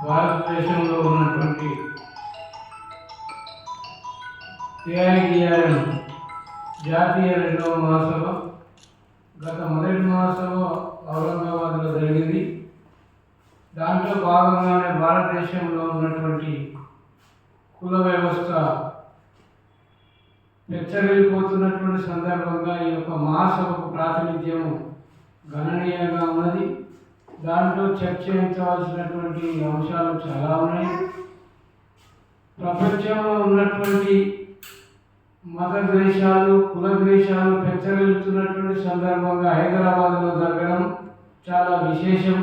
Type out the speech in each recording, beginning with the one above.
భారతదేశంలో ఉన్నటువంటి ఏఐడిఆర్ఎం జాతీయ రెండవ మహాసభ గత మొదటి మహాసభ ఔరంగాబాద్లో జరిగింది. దాంట్లో భాగంగానే భారతదేశంలో ఉన్నటువంటి కుల వ్యవస్థ పెచ్చరిల్లిపోతున్నటువంటి సందర్భంగా ఈ యొక్క మహాసభకు ప్రాతినిధ్యం గణనీయంగా ఉన్నది. దాంట్లో చర్చించవలసినటువంటి అంశాలు చాలా ఉన్నాయి. ప్రపంచంలో ఉన్నటువంటి మత ద్వేషాలు, కుల ద్వేషాలు పెచ్చరిల్లుతున్నటువంటి సందర్భంగా హైదరాబాద్లో జరగడం చాలా విశేషం.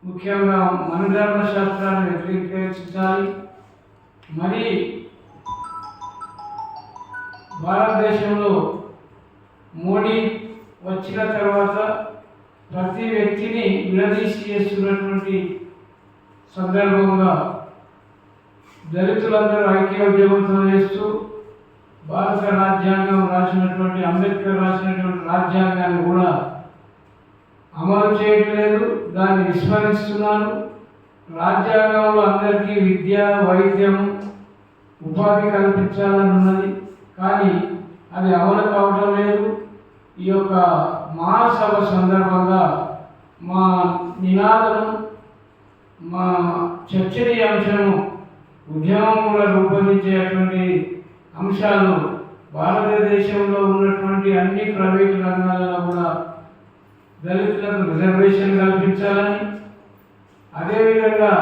ముఖ్యంగా మన ధర్మశాస్త్రాన్ని వ్యతిరేకించాలి. మరి భారతదేశంలో మోడీ వచ్చిన తర్వాత ప్రతి వ్యక్తిని విడదీసి చేస్తున్నటువంటి సందర్భంగా దళితులందరూ ఐక్యోద్యమంతో చేస్తూ భారత రాజ్యాంగం రాసినటువంటి అంబేద్కర్ రాసినటువంటి రాజ్యాంగాన్ని కూడా అమలు చేయట్లేదు, దాన్ని విస్మరిస్తున్నారు. రాజ్యాంగంలో అందరికీ విద్య, వైద్యం, ఉపాధి కల్పించాలని ఉన్నది, కానీ అది అమలు కావడం లేదు. ఈ యొక్క మహాసభ సందర్భంగా మా నినాదం, మా చర్చనీయాంశము ఉద్యమం కూడా రూపొందించేటువంటి అంశాలు భారతదేశంలో ఉన్నటువంటి అన్ని ప్రైవేటు రంగాలలో కూడా దళితులకు రిజర్వేషన్ కల్పించాలని, అదేవిధంగా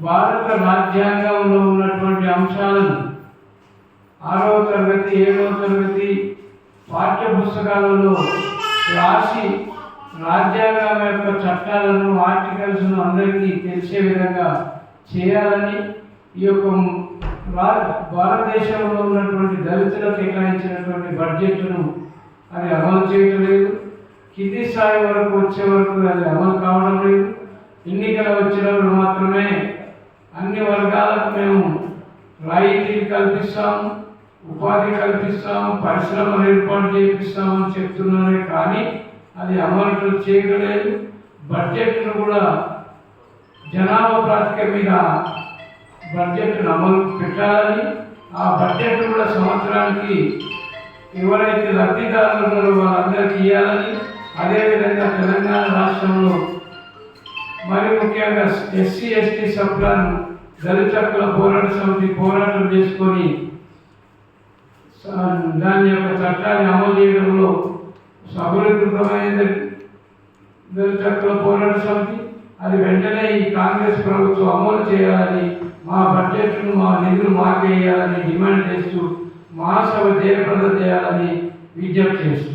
భారత రాజ్యాంగంలో ఉన్నటువంటి అంశాలను 6వ తరగతి 7వ తరగతి పాఠ్య పుస్తకాలలో రాసి రాజ్యాంగం యొక్క చట్టాలను, ఆర్టికల్స్ను అందరికీ తెలిసే విధంగా చేయాలని, ఈ యొక్క భారతదేశంలో ఉన్నటువంటి దళితులకు కేటాయించినటువంటి బడ్జెట్ను అది అమలు చేయడం లేదు. కింది స్థాయి వరకు వచ్చే వరకు అది అమలు కావడం లేదు. ఎన్నికలు వచ్చినప్పుడు మాత్రమే అన్ని వర్గాలకు మేము రాయితీలు కల్పిస్తాము, ఉపాధి కల్పిస్తాము, పరిశ్రమలు ఏర్పాటు చేపిస్తామని చెప్తున్నారే కానీ అది అమలు చేయలేదు. బడ్జెట్ను కూడా జనాభా ప్రాతిక మీద బడ్జెట్ను అమలు పెట్టాలని, ఆ బడ్జెట్ కూడా సంవత్సరానికి ఎవరైతే లబ్ధిదారులు ఉన్నారో వాళ్ళందరికీ ఇవ్వాలని, అదేవిధంగా తెలంగాణ రాష్ట్రంలో మరి ముఖ్యంగా ఎస్సీ ఎస్టీ సభ్యులను దళిత హక్కుల పోరాట సమితి పోరాటం చేసుకొని దాని యొక్క చట్టాన్ని అమలు చేయడంలో సఫలీకృతమైన దళిత హక్కుల పోరాట సమితి అది వెంటనే ఈ కాంగ్రెస్ ప్రభుత్వం అమలు చేయాలని, మా బడ్జెట్ను, మా నిధులు మాకేయాలని డిమాండ్ చేస్తూ మహాసభ జయప్రదం చేయాలని విజ్ఞప్తి చేస్తుంది.